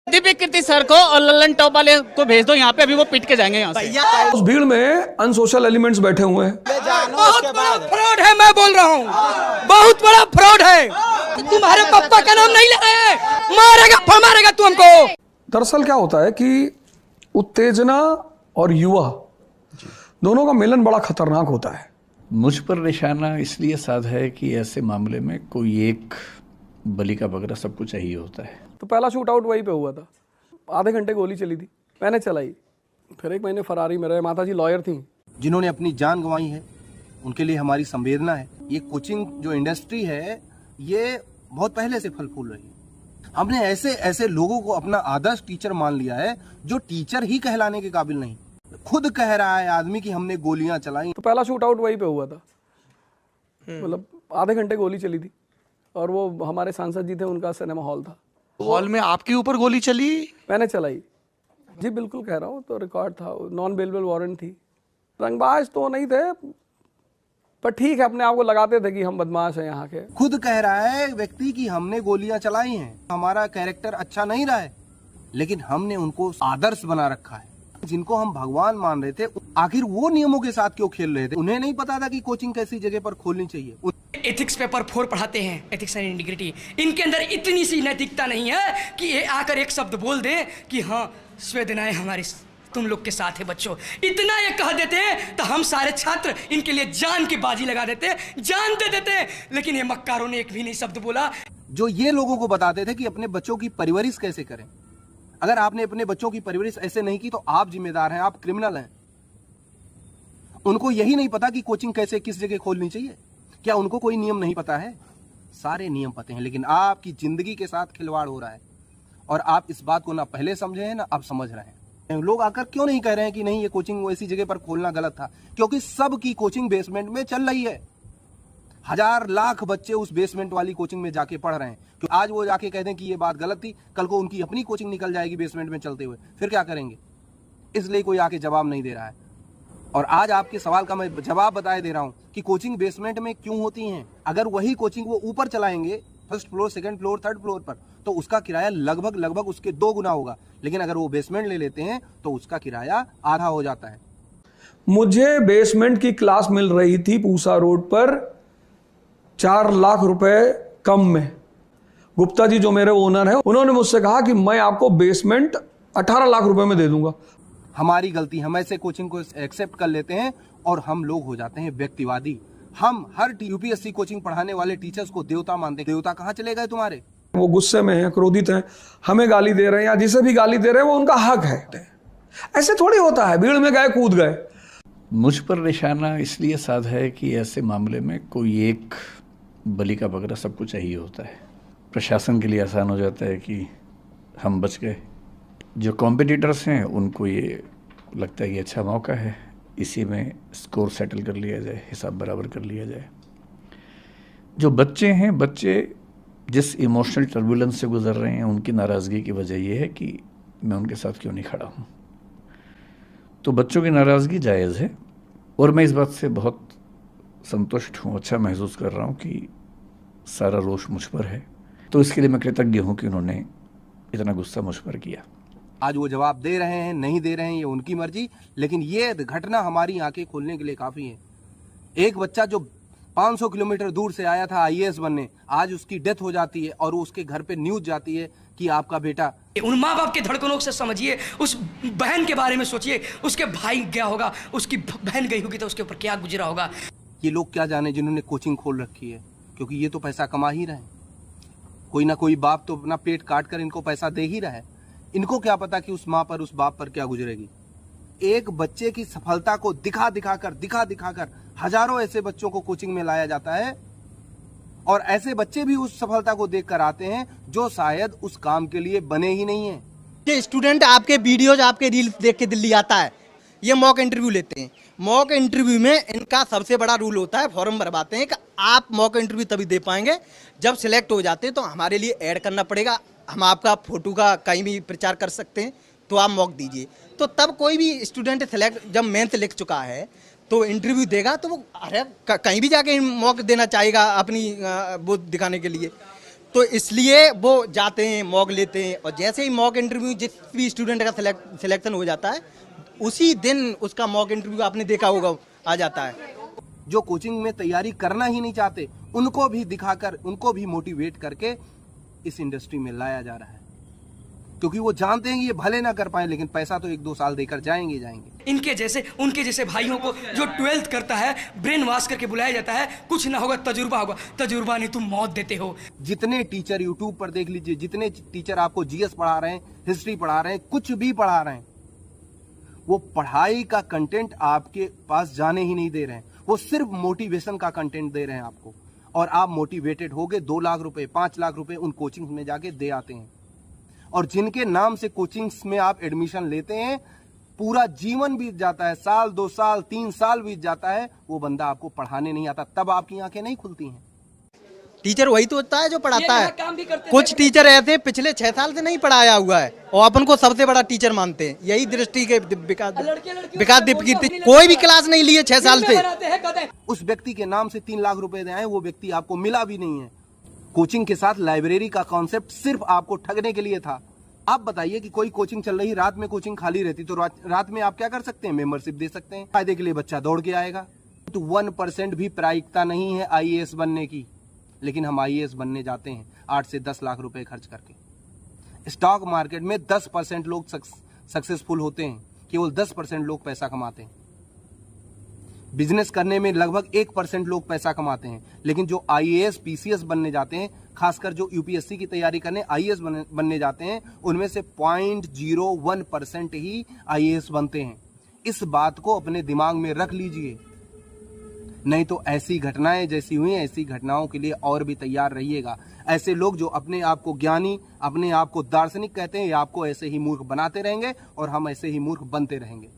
दीपिक कीर्ति sir को और Lallan top वाले को भेज दो यहाँ पे, अभी वो पिट के जाएंगे यहाँ से। उस भीड़ में अनसोशल एलिमेंट्स बैठे हुए हैं। बहुत बड़ा फ्रॉड है, मैं बोल रहा हूँ, बहुत बड़ा फ्रॉड है। तुम्हारे पापा का नाम नहीं ले रहे, मारेगा तू हमको। दरअसल क्या होता है कि उत्तेजना और युवा दोनों का मिलन बड़ा खतरनाक होता है। मुझ पर निशाना इसलिए साधा है कि ऐसे मामले में कोई एक बलि का बकरा सबको चाहिए होता है। तो पहला शूट आउट वहीं पे हुआ था, आधे घंटे गोली चली थी, मैंने चलाई, फिर 1 महीने फरारी में रहे। माता जी लॉयर थी जिन्होंने अपनी जान गंवाई है, उनके लिए हमारी संवेदना है। ये कोचिंग जो इंडस्ट्री है ये बहुत पहले से फल फूल रही है। हमने ऐसे लोगों को अपना आदर्श टीचर मान लिया है जो टीचर ही कहलाने के काबिल नहीं। खुद कह रहा है आदमी कि हमने गोलियां चलाई। तो पहला शूट आउट वहीं पे हुआ था, मतलब आधे घंटे गोली चली थी और वो हमारे सांसद जी थे, उनका सिनेमा हॉल था। हॉल में आपके ऊपर गोली चली? मैंने चलाई जी, बिल्कुल कह रहा हूँ। तो रिकॉर्ड था, नॉन बेलेबल वारंट थी। रंगबाज तो नहीं थे, पर ठीक है, अपने आप को लगाते थे कि हम बदमाश हैं यहाँ के। खुद कह रहा है व्यक्ति कि हमने गोलियां चलाई हैं, हमारा कैरेक्टर अच्छा नहीं रहा है, लेकिन हमने उनको आदर्श बना रखा है। जिनको हम भगवान मान रहे थे, आखिर वो नियमों के साथ क्यों खेल रहे थे? उन्हें नहीं पता था कि कोचिंग कैसी जगह पर खोलनी चाहिए। एथिक्स पेपर 4 पढ़ाते हैं, एथिक्स एंड इंटीग्रिटी। इनके अंदर इतनी सी नैतिकता नहीं है कि ये आकर एक शब्द बोल दें कि हाँ स्वेदनाएं हमारी तुम लोग के साथ है बच्चों। इतना ये कह देते हैं तो हम सारे छात्र इनके लिए जान की बाजी लगा देते हैं, जान दे देते हैं। लेकिन ये मक्कारों ने एक भी नहीं शब्द बोला जो ये लोगों को बताते थे कि अपने बच्चों की परवरिश कैसे करें। अगर आपने अपने बच्चों की परवरिश ऐसे नहीं की तो आप जिम्मेदार हैं, आप क्रिमिनल हैं। उनको यही नहीं पता कि कोचिंग कैसे किस जगह खोलनी चाहिए। क्या उनको कोई नियम नहीं पता है? सारे नियम पते हैं, लेकिन आपकी जिंदगी के साथ खिलवाड़ हो रहा है और आप इस बात को ना पहले समझे हैं ना अब समझ रहे हैं। लोग आकर क्यों नहीं कह रहे हैं कि नहीं ये कोचिंग ऐसी जगह पर खोलना गलत था? क्योंकि सबकी कोचिंग बेसमेंट में चल रही है। 1000 लाख बच्चे उस बेसमेंट वाली कोचिंग में जाके पढ़ रहे हैं। तो आज वो जाके कह दें कि ये बात गलत थी, कल को उनकी अपनी कोचिंग निकल जाएगी बेसमेंट में चलते हुए, फिर क्या करेंगे? इसलिए कोई आके जवाब नहीं दे रहा है। और आज आपके सवाल का मैं जवाब बताए दे रहा हूं कि कोचिंग बेसमेंट में क्यों होती हैं। अगर वही कोचिंग वो ऊपर चलाएंगे, first floor, second floor, third floor पर, तो उसका किराया लगभग उसके 2 गुना होगा। लेकिन अगर वो बेसमेंट ले लेते हैं तो उसका किराया आधा हो जाता है। मुझे बेसमेंट की क्लास मिल रही थी पूसा रोड पर 4 लाख रुपए कम में। गुप्ता जी जो मेरे ओनर हैं, उन्होंने मुझसे कहा कि मैं आपको बेसमेंट 18 लाख रुपए में दे दूंगा। हमारी गलती, हम ऐसे कोचिंग को एक्सेप्ट कर लेते हैं और हम लोग हो जाते हैं व्यक्तिवादी। हम हर यूपीएससी कोचिंग पढ़ाने वाले टीचर्स को देवता मानते हैं। देवता कहाँ चले गए तुम्हारे? वो गुस्से में हैं, क्रोधित हैं, हमें गाली दे रहे हैं या जिसे भी गाली दे रहे हैं वो उनका हक है। ऐसे थोड़ी होता है, भीड़ में गए कूद गए। मुझ पर निशाना इसलिए साधा है कि ऐसे मामले में कोई एक बलि का बकरा सबको चाहिए होता है। प्रशासन के लिए आसान हो जाता है कि हम बच गए। जो कॉम्पिटिटर्स हैं उनको ये लगता है कि अच्छा मौका है, इसी में स्कोर सेटल कर लिया जाए, हिसाब बराबर कर लिया जाए। जो बच्चे हैं, बच्चे जिस इमोशनल टर्बुलेंस से गुजर रहे हैं, उनकी नाराज़गी की वजह यह है कि मैं उनके साथ क्यों नहीं खड़ा हूँ। तो बच्चों की नाराज़गी जायज़ है और मैं इस बात से बहुत संतुष्ट हूँ, अच्छा महसूस कर रहा हूँ कि सारा रोष मुझ पर है। तो इसके लिए मैं कृतज्ञ हूँ कि उन्होंने इतना गुस्सा मुझ पर किया। आज वो जवाब दे रहे हैं, नहीं दे रहे हैं, ये उनकी मर्जी, लेकिन ये घटना हमारी आंखें खोलने के लिए काफ़ी है। एक बच्चा जो 500 किलोमीटर दूर से आया था आईएएस बनने, आज उसकी डेथ हो जाती है और उसके घर पे न्यूज जाती है कि आपका बेटा। उन माँ बाप के धड़कनों से समझिए, उस बहन के बारे में सोचिए, उसके भाई गया होगा, उसकी बहन गई होगी तो उसके ऊपर क्या गुजरा होगा। ये लोग क्या जाने जिन्होंने कोचिंग खोल रखी है, क्योंकि ये तो पैसा कमा ही रहे हैं। कोई ना कोई बाप तो अपना पेट काट कर इनको पैसा दे ही रहा है। इनको क्या पता कि उस माँ पर, उस बाप पर क्या गुजरेगी। एक बच्चे की सफलता को दिखा दिखाकर हजारों ऐसे बच्चों को कोचिंग में लाया जाता है और ऐसे बच्चे भी उस सफलता को देखकर आते हैं जो शायद उस काम के लिए बने ही नहीं है। ये स्टूडेंट आपके वीडियोज, आपके रील्स देख के दिल्ली आता है, ये मॉक इंटरव्यू लेते हैं। मॉक इंटरव्यू में इनका सबसे बड़ा रूल होता है, फॉर्म भरवाते हैं कि आप मॉक इंटरव्यू तभी दे पाएंगे जब सिलेक्ट हो जाते हैं तो हमारे लिए ऐड करना पड़ेगा, हम आपका फोटो का कहीं भी प्रचार कर सकते हैं, तो आप मॉक दीजिए। तो तब कोई भी स्टूडेंट सेलेक्ट, जब मेंस लिख चुका है तो इंटरव्यू देगा तो वो अरे कहीं भी जाके मॉक देना चाहेगा अपनी वो दिखाने के लिए। तो इसलिए वो जाते हैं, मॉक लेते हैं, और जैसे ही मॉक इंटरव्यू जिस भी स्टूडेंट का सिलेक्शन हो जाता है, उसी दिन उसका मॉक इंटरव्यू आपने देखा होगा आ जाता है। जो कोचिंग में तैयारी करना ही नहीं चाहते, उनको भी दिखाकर, उनको भी मोटिवेट करके इस इंडस्ट्री में लाया जा रहा है, क्योंकि वो जानते हैं कि ये भले ना कर पाए, लेकिन पैसा तो 1-2 साल देकर जाएंगे जाएंगे। इनके जैसे, उनके जैसे भाइयों को जो 12th करता है, ब्रेन वॉश करके बुलाया जाता है, कुछ ना होगा, तजुर्बा होगा। तजुर्बा नहीं, तुम मौत देते हो। जितने टीचर यूट्यूब पर देख लीजिए, जितने टीचर आपको जीएस पढ़ा रहे हैं, हिस्ट्री पढ़ा रहे हैं, कुछ भी पढ़ा रहे हैं, वो पढ़ाई का कंटेंट आपके पास जाने ही नहीं दे रहे हैं। वो सिर्फ मोटिवेशन का कंटेंट दे रहे हैं आपको, और आप मोटिवेटेड होगे 2 लाख रुपए, 5 लाख रुपए उन कोचिंग में जाके दे आते हैं। और जिनके नाम से कोचिंग्स में आप एडमिशन लेते हैं, पूरा जीवन बीत जाता है, साल, 2 साल, 3 साल बीत जाता है, वो बंदा आपको पढ़ाने नहीं आता, तब आपकी आंखें नहीं खुलती हैं। टीचर वही तो होता है जो पढ़ाता ये है। काम भी करते कुछ टीचर ऐसे पिछले 6 साल से नहीं पढ़ाया हुआ है और अपन को सबसे बड़ा टीचर मानते हैं। यही दृष्टि के विकास दीपकीर्ति कोई भी क्लास नहीं लिए 6 साल से। उस व्यक्ति के नाम से 3 लाख रुपए दे आए, वो व्यक्ति आपको मिला भी नहीं है। कोचिंग के साथ लाइब्रेरी का कॉन्सेप्ट सिर्फ आपको ठगने के लिए था। आप बताइए कि कोई कोचिंग चल रही, रात में कोचिंग खाली रहती, तो रात में आप क्या कर सकते हैं? मेंबरशिप दे सकते हैं, फायदे के लिए बच्चा दौड़ के आएगा। तो 1% भी प्रायिकता नहीं है आईएएस बनने की, लेकिन हम आईएएस बनने जाते हैं 8 से 10 लाख रुपए खर्च करके। स्टॉक मार्केट में 10% लोग सक्सेसफुल होते हैं, केवल 10% लोग पैसा कमाते हैं। बिजनेस करने में लगभग 1% लोग पैसा कमाते हैं, लेकिन जो आईएएस पीसीएस बनने जाते हैं, खासकर जो यूपीएससी की तैयारी करने आईएएस बनने जाते हैं, उनमें से 0.01% ही आईएएस बनते हैं। इस बात को अपने दिमाग में रख लीजिए, नहीं तो ऐसी घटनाएं जैसी हुई ऐसी घटनाओं के लिए और भी तैयार रहिएगा। ऐसे लोग जो अपने आप को ज्ञानी, अपने आप को दार्शनिक कहते हैं, ये आपको ऐसे ही मूर्ख बनाते रहेंगे और हम ऐसे ही मूर्ख बनते रहेंगे।